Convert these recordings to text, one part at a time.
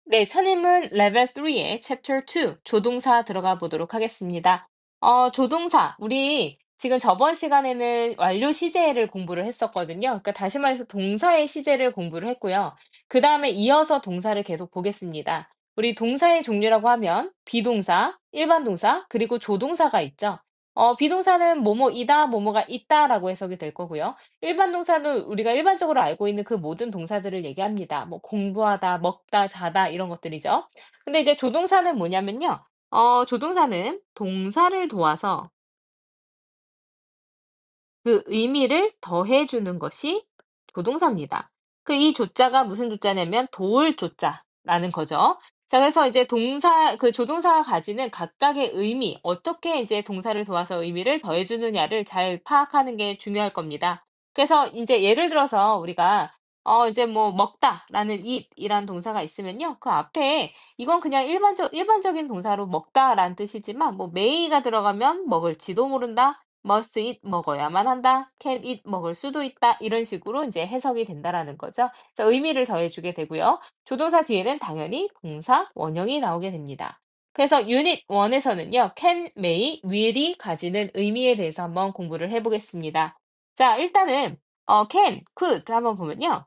네, 천임은 레벨 3의 챕터 2, 조동사 들어가 보도록 하겠습니다. 조동사, 우리 지금 저번 시간에는 완료 시제를 공부를 했었거든요. 그러니까 다시 말해서 동사의 시제를 공부를 했고요. 그 다음에 이어서 동사를 계속 보겠습니다. 우리 동사의 종류라고 하면 비동사, 일반 동사, 그리고 조동사가 있죠. 비동사는 뭐뭐이다, 뭐뭐가 있다라고 해석이 될 거고요. 일반 동사는 우리가 일반적으로 알고 있는 그 모든 동사들을 얘기합니다. 뭐 공부하다, 먹다, 자다 이런 것들이죠. 근데 이제 조동사는 뭐냐면요. 조동사는 동사를 도와서 그 의미를 더해주는 것이 조동사입니다. 그 이 조자가 무슨 조자냐면 도울 조자라는 거죠. 자, 그래서 이제 그 조동사가 가지는 각각의 의미, 어떻게 이제 동사를 도와서 의미를 더해주느냐를 잘 파악하는 게 중요할 겁니다. 그래서 이제 예를 들어서 우리가 이제 뭐 먹다라는 eat이란 동사가 있으면요. 그 앞에 이건 그냥 일반적인 동사로 먹다라는 뜻이지만 뭐 may가 들어가면 먹을지도 모른다. must eat 먹어야만 한다. can eat 먹을 수도 있다. 이런 식으로 이제 해석이 된다라는 거죠. 그래서 의미를 더해주게 되고요. 조동사 뒤에는 당연히 동사 원형이 나오게 됩니다. 그래서 유닛 1에서는요. can, may, will이 가지는 의미에 대해서 한번 공부를 해보겠습니다. 자, 일단은 can, could 한번 보면요.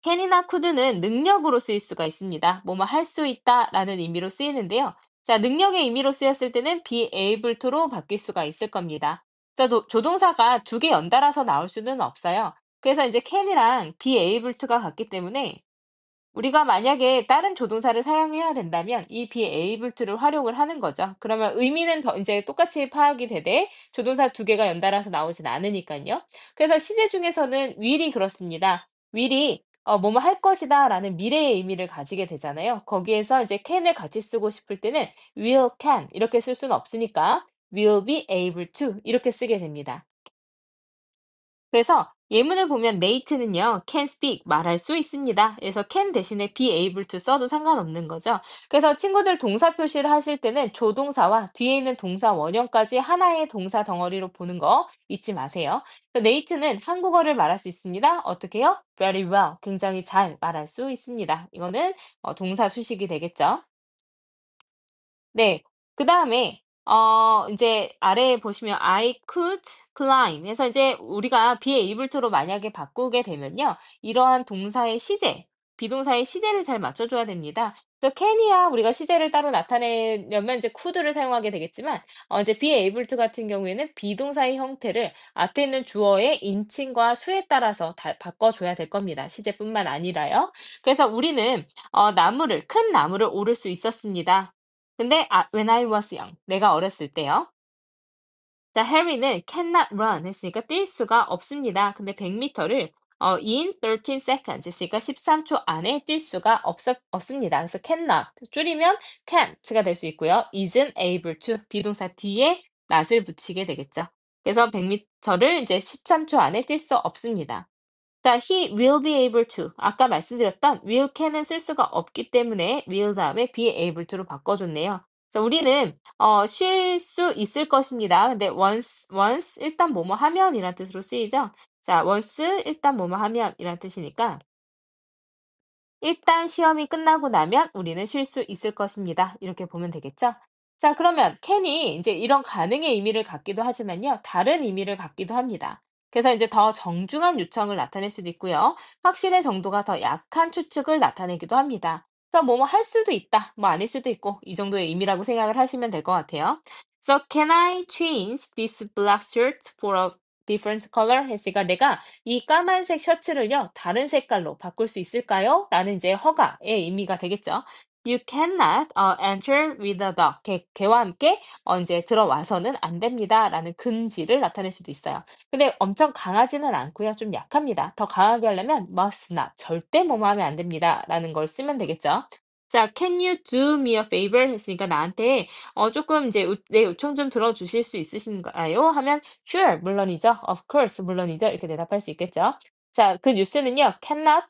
can이나 could는 능력으로 쓰일 수가 있습니다. 뭐뭐 할 수 있다라는 의미로 쓰이는데요. 자, 능력의 의미로 쓰였을 때는 be able to로 바뀔 수가 있을 겁니다. 자, 조동사가 두 개 연달아서 나올 수는 없어요. 그래서 이제 can이랑 be able to가 같기 때문에 우리가 만약에 다른 조동사를 사용해야 된다면 이 be able to를 활용을 하는 거죠. 그러면 의미는 더 이제 똑같이 파악이 되되 조동사 두 개가 연달아서 나오진 않으니까요. 그래서 시제 중에서는 will이 그렇습니다. will이 뭐뭐 할 것이다라는 미래의 의미를 가지게 되잖아요. 거기에서 이제 can을 같이 쓰고 싶을 때는 will, can 이렇게 쓸 수는 없으니까 will be able to 이렇게 쓰게 됩니다. 그래서 예문을 보면 Nate는요, can speak, 말할 수 있습니다. 그래서 can 대신에 be able to 써도 상관없는 거죠. 그래서 친구들 동사 표시를 하실 때는 조동사와 뒤에 있는 동사 원형까지 하나의 동사 덩어리로 보는 거 잊지 마세요. Nate는 한국어를 말할 수 있습니다. 어떻게 해요? Very well, 굉장히 잘 말할 수 있습니다. 이거는 동사 수식이 되겠죠. 네. 그다음에 인제 아래에 보시면 I could climb 해서 이제 우리가 be able to로 만약에 바꾸게 되면요. 이러한 동사의 시제, 비동사의 시제를 잘 맞춰 줘야 됩니다. 그래서 can이야 우리가 시제를 따로 나타내려면 이제 could를 사용하게 되겠지만 이제 be able to 같은 경우에는 비동사의 형태를 앞에 있는 주어의 인칭과 수에 따라서 다 바꿔 줘야 될 겁니다, 시제뿐만 아니라요. 그래서 우리는 큰 나무를 오를 수 있었습니다. 근데 when I was young 내가 어렸을 때요. 자, 해리는 cannot run 했으니까 뛸 수가 없습니다. 근데 100m를 in 13 seconds 했으니까 13초 안에 뛸 수가 없습니다. 그래서 cannot 줄이면 can't가 될 수 있고요. isn't able to 비동사 뒤에 not을 붙이게 되겠죠. 그래서 100m를 이제 13초 안에 뛸 수 없습니다. 자, he will be able to. 아까 말씀드렸던 will, can은 쓸 수가 없기 때문에 will 다음에 be able to로 바꿔줬네요. 그래서 우리는 쉴 수 있을 것입니다. 근데 once 일단 뭐뭐 하면 이란 뜻으로 쓰이죠. 자, once 일단 뭐뭐 하면 이란 뜻이니까 일단 시험이 끝나고 나면 우리는 쉴 수 있을 것입니다. 이렇게 보면 되겠죠? 자, 그러면 can이 이제 이런 가능의 의미를 갖기도 하지만요. 다른 의미를 갖기도 합니다. 그래서 이제 더 정중한 요청을 나타낼 수도 있고요. 확신의 정도가 더 약한 추측을 나타내기도 합니다. 그래서 뭐뭐 할 수도 있다, 뭐 아닐 수도 있고 이 정도의 의미라고 생각을 하시면 될 것 같아요. 그래서 can I change this black shirt for a different color? 했으니까 내가 이 까만색 셔츠를요, 다른 색깔로 바꿀 수 있을까요? 라는 이제 허가의 의미가 되겠죠. You cannot enter with a dog. 개와 함께 이제 들어와서는 안 됩니다. 라는 금지를 나타낼 수도 있어요. 근데 엄청 강하지는 않고요. 좀 약합니다. 더 강하게 하려면 must not. 절대 뭐뭐 하면 안 됩니다. 라는 걸 쓰면 되겠죠. 자, can you do me a favor? 했으니까 나한테 조금 이제 내 요청 좀 들어주실 수 있으신가요? 하면 sure, 물론이죠. of course, 물론이죠. 이렇게 대답할 수 있겠죠. 자, 그 뉴스는요, cannot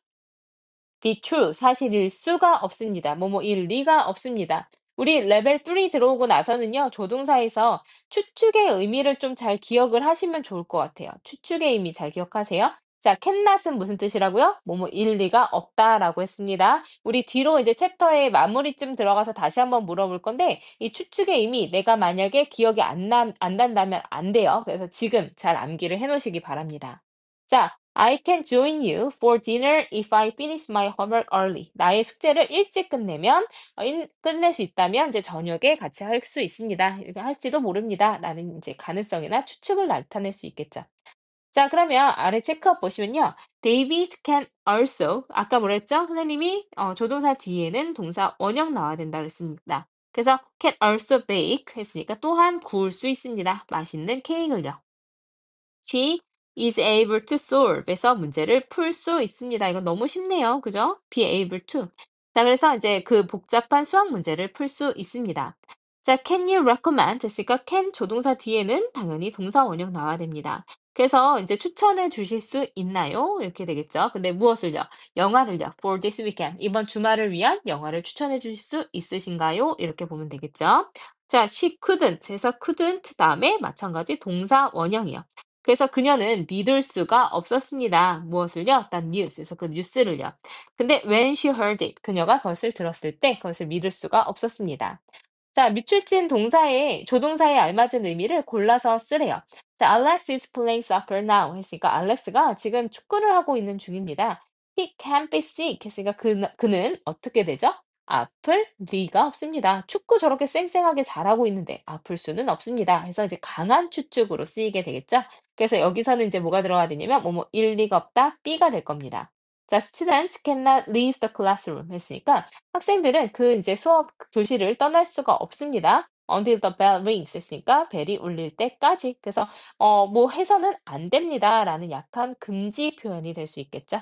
be true, 사실일 수가 없습니다. 뭐뭐일 리가 없습니다. 우리 레벨 3 들어오고 나서는요, 조동사에서 추측의 의미를 좀 잘 기억을 하시면 좋을 것 같아요. 추측의 의미 잘 기억하세요. 자, cannot은 무슨 뜻이라고요? 뭐뭐 일리가 없다라고 했습니다. 우리 뒤로 이제 챕터의 마무리쯤 들어가서 다시 한번 물어볼 건데 이 추측의 의미 내가 만약에 기억이 안 난다면 안 돼요. 그래서 지금 잘 암기를 해 놓으시기 바랍니다. 자, I can join you for dinner if I finish my homework early. 나의 숙제를 일찍 끝내면 끝낼 수 있다면 이제 저녁에 같이 할 수 있습니다. 이렇게 할지도 모릅니다. 라는 이제 가능성이나 추측을 나타낼 수 있겠죠. 자, 그러면 아래 체크업 보시면요. David can also, 아까 뭐랬죠? 선생님이 조동사 뒤에는 동사 원형 나와야 된다 그랬습니다. 그래서 can also bake 했으니까 또한 구울 수 있습니다. 맛있는 케이크를요. She is able to solve 에서 문제를 풀 수 있습니다. 이건 너무 쉽네요. 그죠? be able to. 자, 그래서 이제 그 복잡한 수학 문제를 풀 수 있습니다. 자, can you recommend 했으니까 can 조동사 뒤에는 당연히 동사 원형 나와야 됩니다. 그래서 이제 추천해 주실 수 있나요? 이렇게 되겠죠. 근데 무엇을요? 영화를요. For this weekend. 이번 주말을 위한 영화를 추천해 주실 수 있으신가요? 이렇게 보면 되겠죠. 자, she couldn't 해서 couldn't 다음에 마찬가지 동사 원형이요. 그래서 그녀는 믿을 수가 없었습니다. 무엇을요? 단 news에서 그 뉴스를요. 근데 when she heard it, 그녀가 그것을 들었을 때 그것을 믿을 수가 없었습니다. 자, 밑줄진 동사의 조동사에 알맞은 의미를 골라서 쓰래요. 자, Alex is playing soccer now 했으니까 알렉스가 지금 축구를 하고 있는 중입니다. He can't be sick 했으니까 그는 어떻게 되죠? 아플 리가 없습니다. 축구 저렇게 쌩쌩하게 잘하고 있는데 아플 수는 없습니다. 그래서 이제 강한 추측으로 쓰이게 되겠죠? 그래서 여기서는 이제 뭐가 들어가야 되냐면 뭐뭐 일리가 없다, B가 될 겁니다. 자, students cannot leave the classroom 했으니까 학생들은 그 이제 수업 교실을 떠날 수가 없습니다. until the bell rings 했으니까 벨이 울릴 때까지. 그래서 뭐 해서는 안 됩니다라는 약한 금지 표현이 될 수 있겠죠.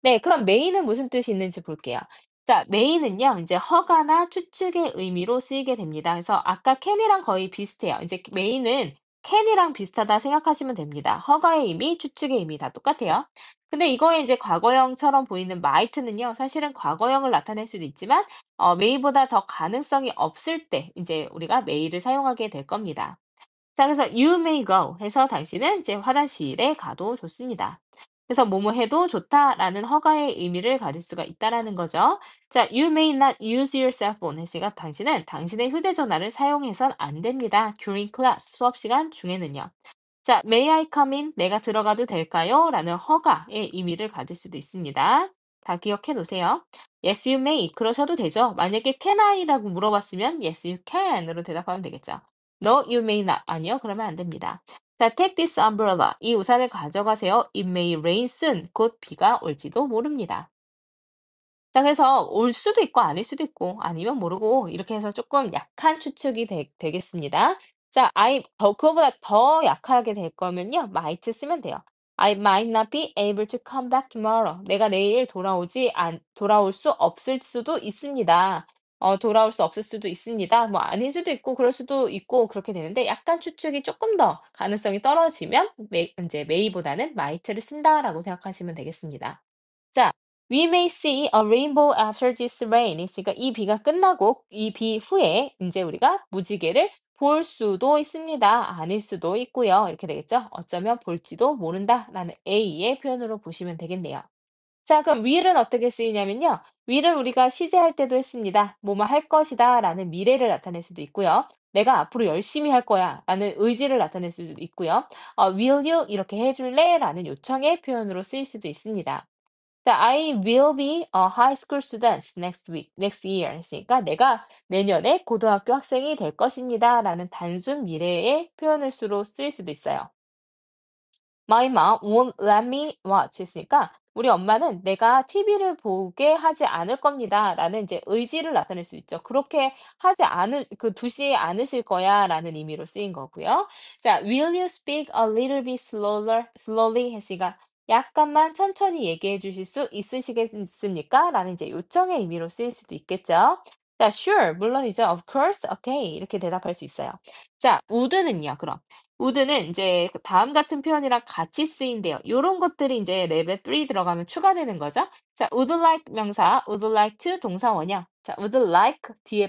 네, 그럼 메인은 무슨 뜻이 있는지 볼게요. 자, 메인은요, 이제 허가나 추측의 의미로 쓰이게 됩니다. 그래서 아까 can이랑 거의 비슷해요. 이제 메인은 can이랑 비슷하다 생각하시면 됩니다. 허가의 의미, 추측의 의미 다 똑같아요. 근데 이거에 이제 과거형처럼 보이는 might는요, 사실은 과거형을 나타낼 수도 있지만, may보다 더 가능성이 없을 때, 이제 우리가 may를 사용하게 될 겁니다. 자, 그래서 you may go 해서 당신은 이제 화장실에 가도 좋습니다. 그래서 뭐뭐 해도 좋다라는 허가의 의미를 가질 수가 있다라는 거죠. 자, you may not use your cell phone 했으니까 당신은 당신의 휴대전화를 사용해선 안 됩니다. during class 수업 시간 중에는요. 자, may I come in? 내가 들어가도 될까요? 라는 허가의 의미를 가질 수도 있습니다. 다 기억해 놓으세요. Yes, you may. 그러셔도 되죠. 만약에 can I라고 물어봤으면 yes, you can으로 대답하면 되겠죠. No, you may not. 아니요, 그러면 안 됩니다. 자, take this umbrella. 이 우산을 가져가세요. It may rain soon. 곧 비가 올지도 모릅니다. 자, 그래서 올 수도 있고 아닐 수도 있고 아니면 모르고 이렇게 해서 조금 약한 추측이 되겠습니다. 자, 그거보다 더 약하게 될 거면요. might 쓰면 돼요. I might not be able to come back tomorrow. 내가 내일 돌아올 수 없을 수도 있습니다. 돌아올 수 없을 수도 있습니다. 뭐 아닐 수도 있고 그럴 수도 있고 그렇게 되는데 약간 추측이 조금 더 가능성이 떨어지면 이제 may보다는 might를 쓴다라고 생각하시면 되겠습니다. 자, We may see a rainbow after this rain. 그러니까 이 비가 끝나고 이 비 후에 이제 우리가 무지개를 볼 수도 있습니다. 아닐 수도 있고요. 이렇게 되겠죠? 어쩌면 볼지도 모른다라는 A의 표현으로 보시면 되겠네요. 자, 그럼 will은 어떻게 쓰이냐면요. will은 우리가 시제할 때도 했습니다. 뭐뭐 할 것이다 라는 미래를 나타낼 수도 있고요. 내가 앞으로 열심히 할 거야 라는 의지를 나타낼 수도 있고요. will you 이렇게 해줄래? 라는 요청의 표현으로 쓰일 수도 있습니다. 자, I will be a high school student next year 했으니까 내가 내년에 고등학교 학생이 될 것입니다. 라는 단순 미래의 표현을 수로 쓰일 수도 있어요. My mom won't let me watch 했으니까 우리 엄마는 내가 TV를 보게 하지 않을 겁니다. 라는 이제 의지를 나타낼 수 있죠. 그렇게 두지 않으실 거야. 라는 의미로 쓰인 거고요. 자, will you speak a little bit slowly 했으니까 약간만 천천히 얘기해 주실 수 있으시겠습니까? 라는 이제 요청의 의미로 쓰일 수도 있겠죠. 자, sure, 물론이죠. Of course, okay. 이렇게 대답할 수 있어요. 자, would는요, 그럼. would는 이제 그 다음 같은 표현이랑 같이 쓰인대요. 요런 것들이 이제 레벨 3 들어가면 추가되는 거죠. 자, would like 명사, would like to 동사 원형. 자, would like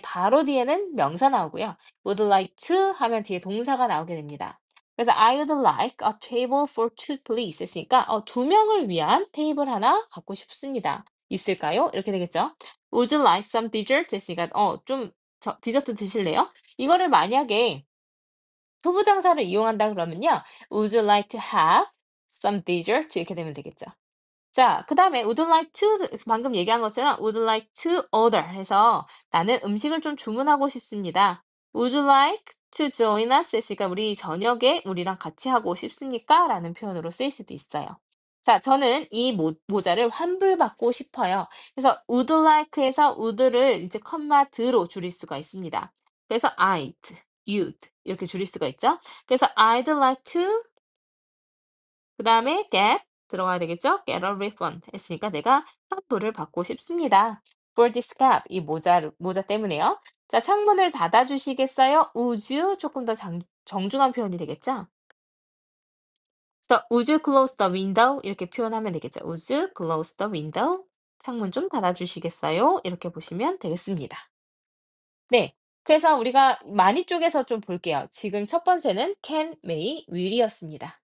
바로 뒤에는 명사 나오고요. would like to 하면 뒤에 동사가 나오게 됩니다. 그래서 I'd like a table for two please 했으니까 두 명을 위한 테이블 하나 갖고 싶습니다. 있을까요? 이렇게 되겠죠. Would you like some dessert? 했으니까 좀 디저트 드실래요? 이거를 만약에 투부정사를 이용한다 그러면요. Would you like to have some dessert? 이렇게 되면 되겠죠. 자, 그다음에 would like to 방금 얘기한 것처럼 would like to order 해서 나는 음식을 좀 주문하고 싶습니다. Would you like to join us? 했으니까 우리 저녁에 우리랑 같이 하고 싶습니까? 라는 표현으로 쓰일 수도 있어요. 자, 저는 이 모자를 환불받고 싶어요. 그래서 would like에서 would를 이제 컴마 드로 줄일 수가 있습니다. 그래서 I'd, you'd 이렇게 줄일 수가 있죠. 그래서 I'd like to 그다음에 get 들어가야 되겠죠? get a refund 했으니까 내가 환불을 받고 싶습니다. For this cap 이 모자 때문에요. 자, 창문을 닫아 주시겠어요? Would you 조금 더 정중한 표현이 되겠죠? 그래서 would you close the window 이렇게 표현하면 되겠죠. Would you close the window? 창문 좀 닫아 주시겠어요? 이렇게 보시면 되겠습니다. 네. 그래서 우리가 많이 쪽에서 좀 볼게요. 지금 첫 번째는 can, may, will이었습니다.